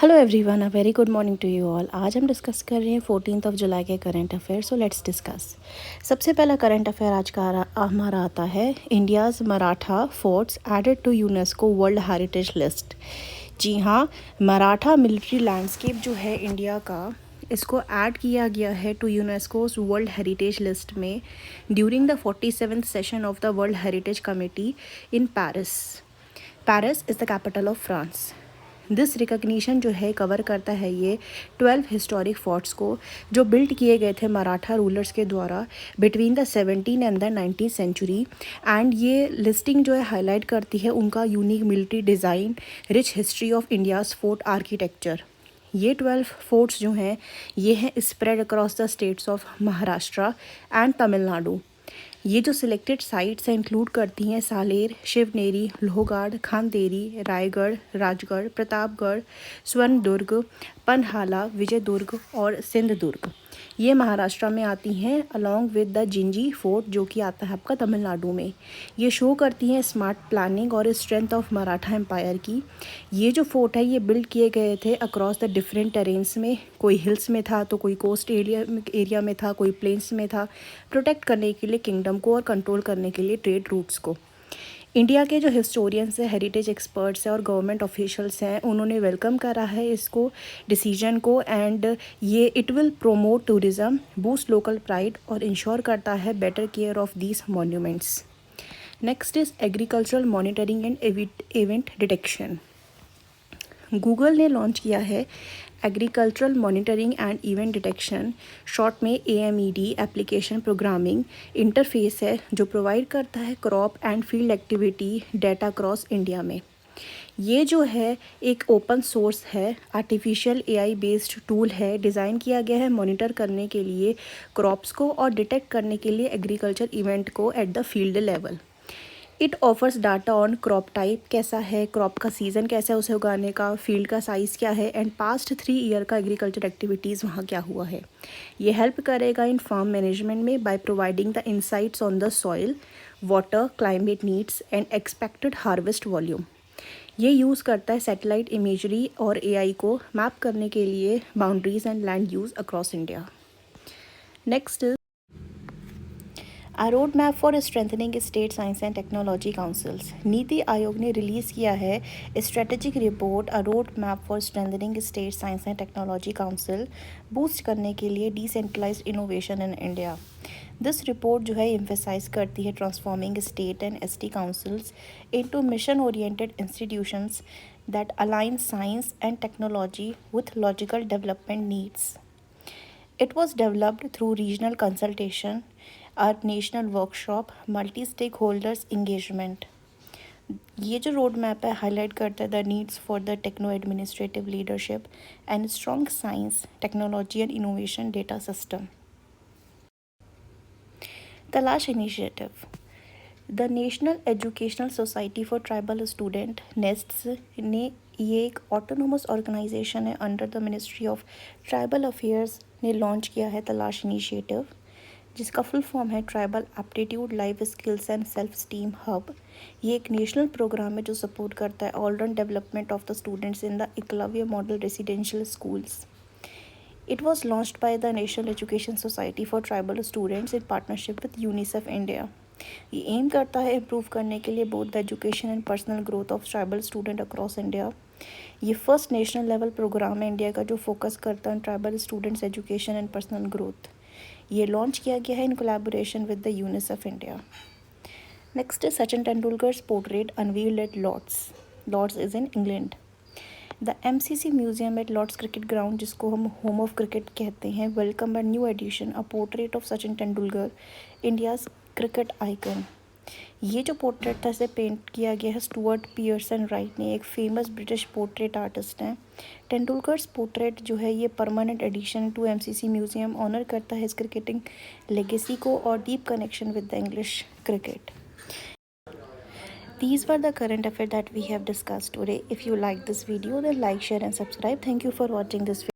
Hello everyone, a very good morning to you all. आज हम discuss कर रहे हैं 14 जुलाई के current affair. So let's discuss. सबसे पहला करंट अफेयर आज का हमारा आता है, India's Maratha forts added to UNESCO World Heritage List. जी हाँ, मराठा मिलिट्री लैंडस्केप जो है इंडिया का, इसको ऐड किया गया है to UNESCO's World Heritage List में during the 47th session of the World Heritage Committee in Paris. Paris is the capital of France. This recognition जो है कवर करता है ये 12 हिस्टोरिक फोर्ट्स को जो बिल्ड किए गए थे मराठा रूलर्स के द्वारा between the 17 and the 19th century. And ये लिस्टिंग जो है हाईलाइट करती है उनका unique military design, rich history of India's fort architecture. ये 12 फोर्ट्स जो हैं ये हैं spread across the states of Maharashtra and Tamil Nadu. ये जो सिलेक्टेड साइट्स हैं इंक्लूड करती हैं सालेर, शिवनेरी, लोहगाड़, खानदेरी, रायगढ़, राजगढ़, प्रतापगढ़, स्वर्णदुर्ग, पनहाला, विजयदुर्ग और सिंधुदुर्ग। ये महाराष्ट्र में आती हैं along with the Gingee fort जो कि आता है आपका तमिलनाडु में। ये शो करती हैं स्मार्ट प्लानिंग और स्ट्रेंथ ऑफ मराठा एम्पायर की। ये जो फोर्ट है ये बिल्ड किए गए थे अक्रॉस द डिफरेंट टेरेन्स में, कोई हिल्स में था तो कोई कोस्ट एरिया में था, कोई प्लेन्स में था, प्रोटेक्ट करने के लिए किंगडम को और कंट्रोल करने के लिए ट्रेड रूट्स को। इंडिया के जो हिस्टोरियंस हैं, हेरिटेज एक्सपर्ट्स हैं और गवर्नमेंट ऑफिशियल्स हैं, उन्होंने वेलकम करा है इसको डिसीजन को। एंड ये it will promote tourism, boost local pride और इंश्योर करता है better care of these monuments. Next is agricultural monitoring and event detection. Google ने लॉन्च किया है agricultural monitoring and event detection, short में AMED एप्लीकेशन प्रोग्रामिंग इंटरफेस है जो provide करता है crop and field activity data cross India में। ये जो है एक ओपन सोर्स है, आर्टिफिशियल AI बेस्ड टूल है, डिज़ाइन किया गया है मॉनिटर करने के लिए क्रॉप्स को और डिटेक्ट करने के लिए एग्रीकल्चर इवेंट को at the field level. It offers data on crop type कैसा है, क्रॉप का सीज़न कैसा है उसे उगाने का, फील्ड का साइज़ क्या है एंड पास्ट 3 ईयर का एग्रीकल्चर एक्टिविटीज़ वहाँ क्या हुआ है। ये हेल्प करेगा इन फार्म मैनेजमेंट में by providing the insights on the soil, water, climate needs and expected harvest volume. ये यूज़ करता है सैटेलाइट इमेजरी और AI को मैप करने के लिए boundaries and land use across India. Next road map for strengthening state science and technology councils. NITI Aayog ने release किया है strategic report a road map for strengthening state science and technology council, boost करने के लिए decentralized innovation in India. This report जो है emphasize करती है transforming state and ST councils into mission oriented institutions that align science and technology with logical development needs. It was developed through regional consultation, a national workshop, multi-stakeholders engagement. ये जो road map है highlight करता है the needs for the techno administrative leadership and strong science, technology and innovation data system. TALASH initiative. The National Educational Society for Tribal Students NESTS ने, ये एक autonomous organisation है under the Ministry of Tribal Affairs, ने launch किया है TALASH initiative, जिसका full form है tribal aptitude life skills and self esteem hub. ये एक नेशनल प्रोग्राम है जो सपोर्ट करता है all round development of the students in the Eklavya model residential schools. It was launched by the National Education Society for Tribal Students in partnership with UNICEF India. ये aim करता है improve करने के लिए both the education and personal growth of tribal student across India. ये first national level program है India का जो फोकस करता है tribal students education and personal growth. ये लॉन्च किया गया है in collaboration with the UNICEF India. Next is Sachin Tendulkar's portrait unveiled at Lord's. Lord's is in England. The MCC museum at Lord's cricket ground, जिसको हम home of cricket कहते हैं, welcome a new edition a portrait of Sachin Tendulkar, India's cricket icon. ये जो portrait था इसे paint किया गया है स्टुअर्ट पियर्सन राइट ने, एक फेमस ब्रिटिश पोर्ट्रेट आर्टिस्ट हैं। तेंदुलकर्स पोर्ट्रेट जो है ये permanent edition to MCC museum honour करता है इस क्रिकेटिंग लेगेसी को और deep connection with the English cricket. These were the current affairs that we have discussed today. If you like this video, then like, share and subscribe. Thank you for watching this video.